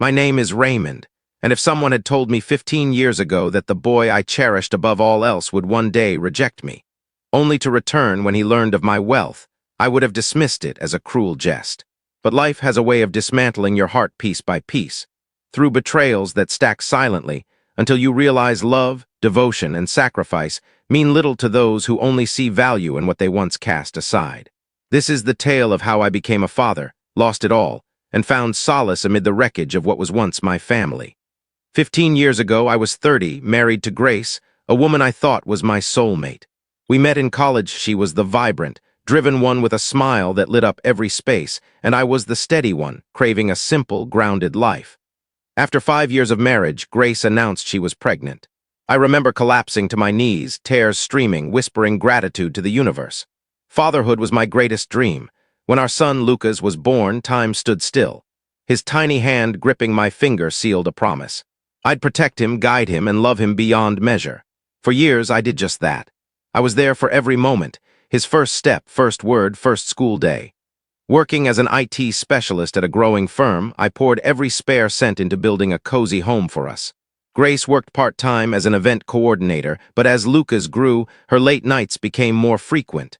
My name is Raymond, and if someone had told me 15 years ago that the boy I cherished above all else would one day reject me, only to return when he learned of my wealth, I would have dismissed it as a cruel jest. But life has a way of dismantling your heart piece by piece, through betrayals that stack silently until you realize love, devotion, and sacrifice mean little to those who only see value in what they once cast aside. This is the tale of how I became a father, lost it all, and found solace amid the wreckage of what was once my family. 15 years ago, I was 30, married to Grace, a woman I thought was my soulmate. We met in college. She was the vibrant, driven one with a smile that lit up every space, and I was the steady one, craving a simple, grounded life. After 5 years of marriage, Grace announced she was pregnant. I remember collapsing to my knees, tears streaming, whispering gratitude to the universe. Fatherhood was my greatest dream. When our son Lucas was born, time stood still. His tiny hand gripping my finger sealed a promise. I'd protect him, guide him, and love him beyond measure. For years, I did just that. I was there for every moment, his first step, first word, first school day. Working as an IT specialist at a growing firm, I poured every spare cent into building a cozy home for us. Grace worked part-time as an event coordinator, but as Lucas grew, her late nights became more frequent.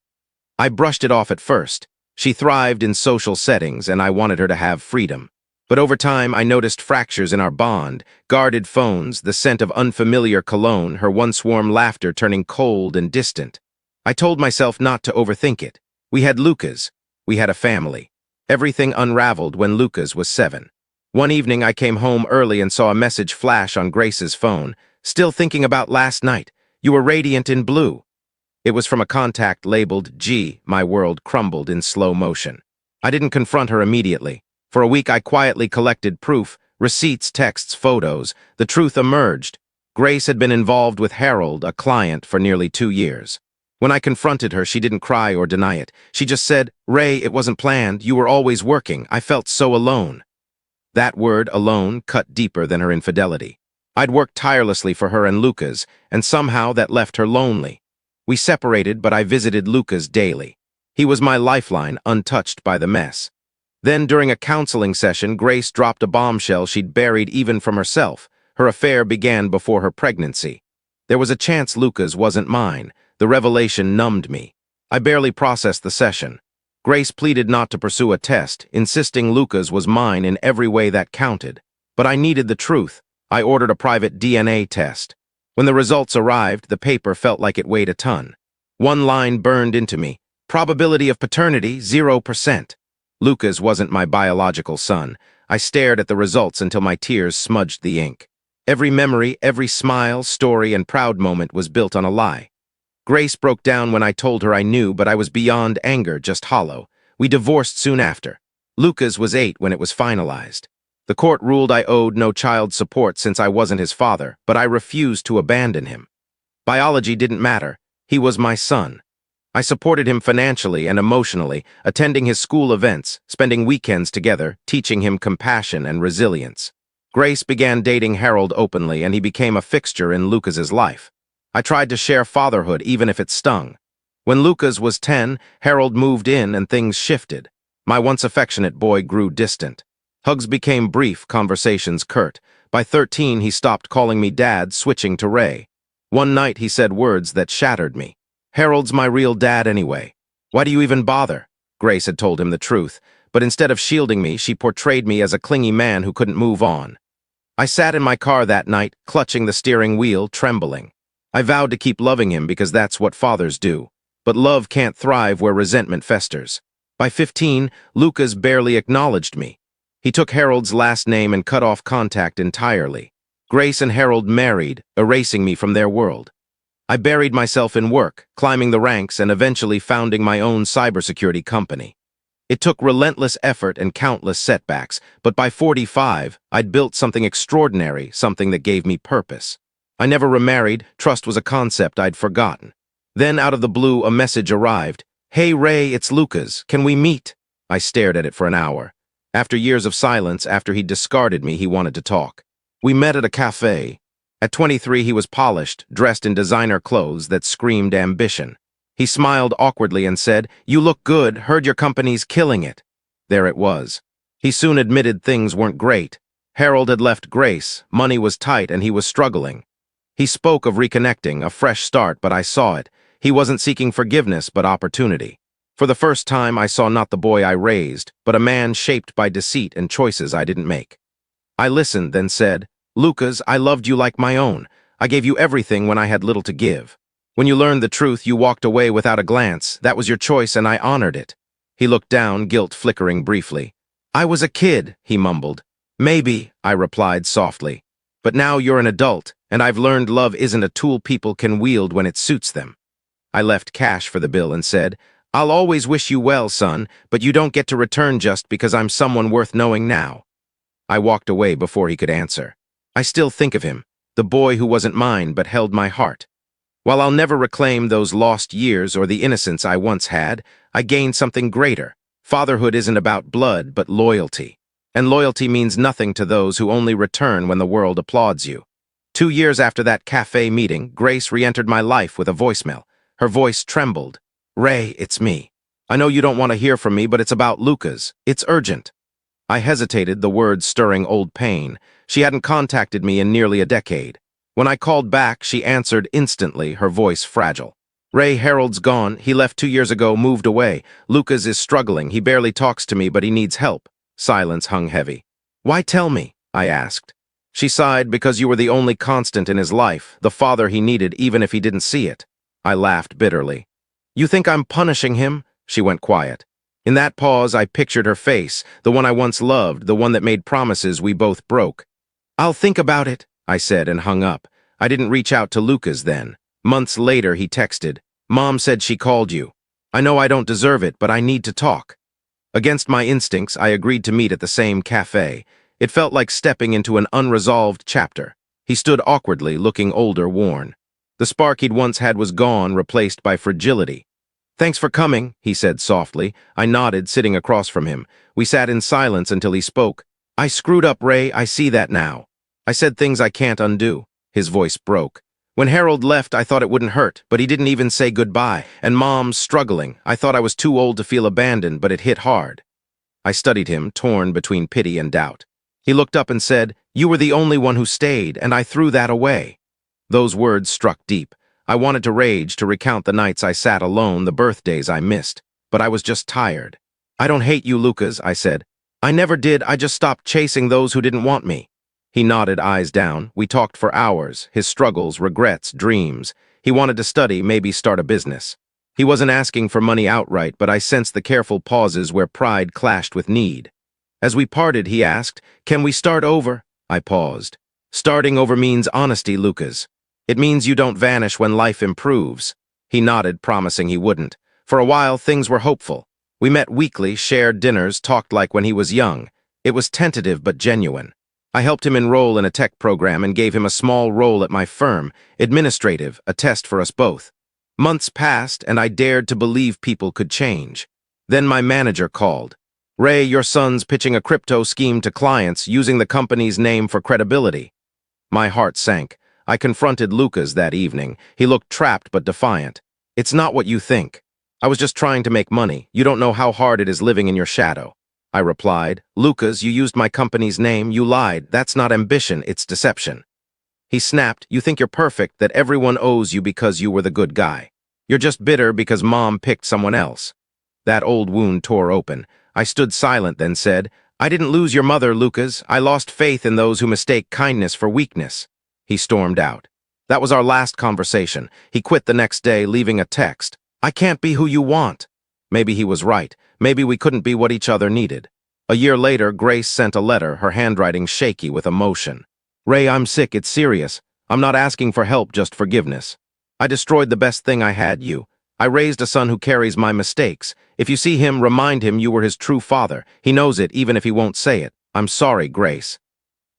I brushed it off at first. She thrived in social settings, and I wanted her to have freedom. But over time, I noticed fractures in our bond, guarded phones, the scent of unfamiliar cologne, her once warm laughter turning cold and distant. I told myself not to overthink it. We had Lucas. We had a family. Everything unraveled when Lucas was 7. One evening, I came home early and saw a message flash on Grace's phone. Still thinking about last night. You were radiant in blue. It was from a contact labeled G. My world crumbled in slow motion. I didn't confront her immediately. For a week, I quietly collected proof, receipts, texts, photos. The truth emerged. Grace had been involved with Harold, a client, for nearly 2 years. When I confronted her, she didn't cry or deny it. She just said, "Ray, it wasn't planned. You were always working. I felt so alone." That word, alone, cut deeper than her infidelity. I'd worked tirelessly for her and Lucas, and somehow that left her lonely. We separated, but I visited Lucas daily. He was my lifeline, untouched by the mess. Then, during a counseling session, Grace dropped a bombshell she'd buried even from herself. Her affair began before her pregnancy. There was a chance Lucas wasn't mine. The revelation numbed me. I barely processed the session. Grace pleaded not to pursue a test, insisting Lucas was mine in every way that counted. But I needed the truth. I ordered a private DNA test. When the results arrived, the paper felt like it weighed a ton. One line burned into me. Probability of paternity, 0%. Lucas wasn't my biological son. I stared at the results until my tears smudged the ink. Every memory, every smile, story, and proud moment was built on a lie. Grace broke down when I told her I knew, but I was beyond anger, just hollow. We divorced soon after. Lucas was 8 when it was finalized. The court ruled I owed no child support since I wasn't his father, but I refused to abandon him. Biology didn't matter. He was my son. I supported him financially and emotionally, attending his school events, spending weekends together, teaching him compassion and resilience. Grace began dating Harold openly, and he became a fixture in Lucas's life. I tried to share fatherhood, even if it stung. When Lucas was 10, Harold moved in and things shifted. My once affectionate boy grew distant. Hugs became brief, conversations curt. By 13, he stopped calling me Dad, switching to Ray. One night, he said words that shattered me. "Harold's my real dad anyway. Why do you even bother?" Grace had told him the truth, but instead of shielding me, she portrayed me as a clingy man who couldn't move on. I sat in my car that night, clutching the steering wheel, trembling. I vowed to keep loving him because that's what fathers do. But love can't thrive where resentment festers. By 15, Lucas barely acknowledged me. He took Harold's last name and cut off contact entirely. Grace and Harold married, erasing me from their world. I buried myself in work, climbing the ranks and eventually founding my own cybersecurity company. It took relentless effort and countless setbacks, but by 45, I'd built something extraordinary, something that gave me purpose. I never remarried. Trust was a concept I'd forgotten. Then, out of the blue, a message arrived. "Hey, Ray, it's Lucas. Can we meet?" I stared at it for an hour. After years of silence, after he'd discarded me, he wanted to talk. We met at a cafe. At 23, he was polished, dressed in designer clothes that screamed ambition. He smiled awkwardly and said, "You look good. Heard your company's killing it." There it was. He soon admitted things weren't great. Harold had left Grace, money was tight and he was struggling. He spoke of reconnecting, a fresh start, but I saw it. He wasn't seeking forgiveness, but opportunity. For the first time, I saw not the boy I raised, but a man shaped by deceit and choices I didn't make. I listened, then said, "Lucas, I loved you like my own. I gave you everything when I had little to give. When you learned the truth, you walked away without a glance. That was your choice, and I honored it." He looked down, guilt flickering briefly. "I was a kid," he mumbled. "Maybe," I replied softly. "But now you're an adult, and I've learned love isn't a tool people can wield when it suits them." I left cash for the bill and said, "I'll always wish you well, son, but you don't get to return just because I'm someone worth knowing now." I walked away before he could answer. I still think of him, the boy who wasn't mine but held my heart. While I'll never reclaim those lost years or the innocence I once had, I gained something greater. Fatherhood isn't about blood, but loyalty. And loyalty means nothing to those who only return when the world applauds you. 2 years after that cafe meeting, Grace re-entered my life with a voicemail. Her voice trembled. "Ray, it's me. I know you don't want to hear from me, but it's about Lucas. It's urgent." I hesitated, the words stirring old pain. She hadn't contacted me in nearly a decade. When I called back, she answered instantly, her voice fragile. "Ray, Harold's gone. He left 2 years ago, moved away. Lucas is struggling. He barely talks to me, but he needs help." Silence hung heavy. "Why tell me?" I asked. She sighed, "Because you were the only constant in his life, the father he needed even if he didn't see it." I laughed bitterly. "You think I'm punishing him?" She went quiet. In that pause, I pictured her face, the one I once loved, the one that made promises we both broke. "I'll think about it," I said and hung up. I didn't reach out to Lucas then. Months later, he texted, "Mom said she called you. I know I don't deserve it, but I need to talk." Against my instincts, I agreed to meet at the same cafe. It felt like stepping into an unresolved chapter. He stood awkwardly, looking older, worn. The spark he'd once had was gone, replaced by fragility. "Thanks for coming," he said softly. I nodded, sitting across from him. We sat in silence until he spoke. "I screwed up, Ray. I see that now. I said things I can't undo." His voice broke. "When Harold left, I thought it wouldn't hurt, but he didn't even say goodbye. And Mom's struggling. I thought I was too old to feel abandoned, but it hit hard." I studied him, torn between pity and doubt. He looked up and said, "You were the only one who stayed, and I threw that away." Those words struck deep. I wanted to rage, to recount the nights I sat alone, the birthdays I missed. But I was just tired. "I don't hate you, Lucas," I said. "I never did. I just stopped chasing those who didn't want me." He nodded, eyes down. We talked for hours, his struggles, regrets, dreams. He wanted to study, maybe start a business. He wasn't asking for money outright, but I sensed the careful pauses where pride clashed with need. As we parted, he asked, "Can we start over?" I paused. "Starting over means honesty, Lucas. It means you don't vanish when life improves." He nodded, promising he wouldn't. For a while, things were hopeful. We met weekly, shared dinners, talked like when he was young. It was tentative but genuine. I helped him enroll in a tech program and gave him a small role at my firm, administrative, a test for us both. Months passed, and I dared to believe people could change. Then my manager called. "Ray, your son's pitching a crypto scheme to clients using the company's name for credibility." My heart sank. I confronted Lucas that evening. He looked trapped but defiant. "It's not what you think. I was just trying to make money. You don't know how hard it is living in your shadow." I replied, "Lucas, you used my company's name. You lied. That's not ambition, it's deception." He snapped, "You think you're perfect, that everyone owes you because you were the good guy. You're just bitter because Mom picked someone else." That old wound tore open. I stood silent, then said, "I didn't lose your mother, Lucas. I lost faith in those who mistake kindness for weakness." He stormed out. That was our last conversation. He quit the next day, leaving a text. "I can't be who you want." Maybe he was right. Maybe we couldn't be what each other needed. A year later, Grace sent a letter, her handwriting shaky with emotion. "Ray, I'm sick. It's serious. I'm not asking for help, just forgiveness. I destroyed the best thing I had, you. I raised a son who carries my mistakes. If you see him, remind him you were his true father. He knows it, even if he won't say it. I'm sorry, Grace."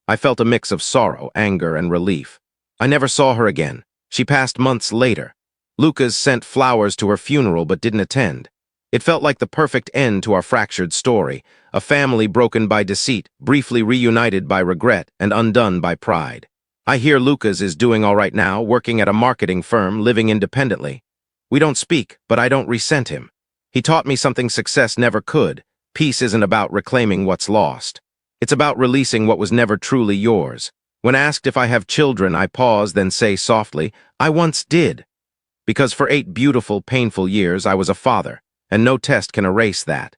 I felt a mix of sorrow, anger, and relief. I never saw her again. She passed months later. Lucas sent flowers to her funeral but didn't attend. It felt like the perfect end to our fractured story, a family broken by deceit, briefly reunited by regret, and undone by pride. I hear Lucas is doing all right now, working at a marketing firm, living independently. We don't speak, but I don't resent him. He taught me something success never could. Peace isn't about reclaiming what's lost. It's about releasing what was never truly yours. When asked if I have children, I pause, then say softly, I once did. Because for 8 beautiful, painful years, I was a father, and no test can erase that.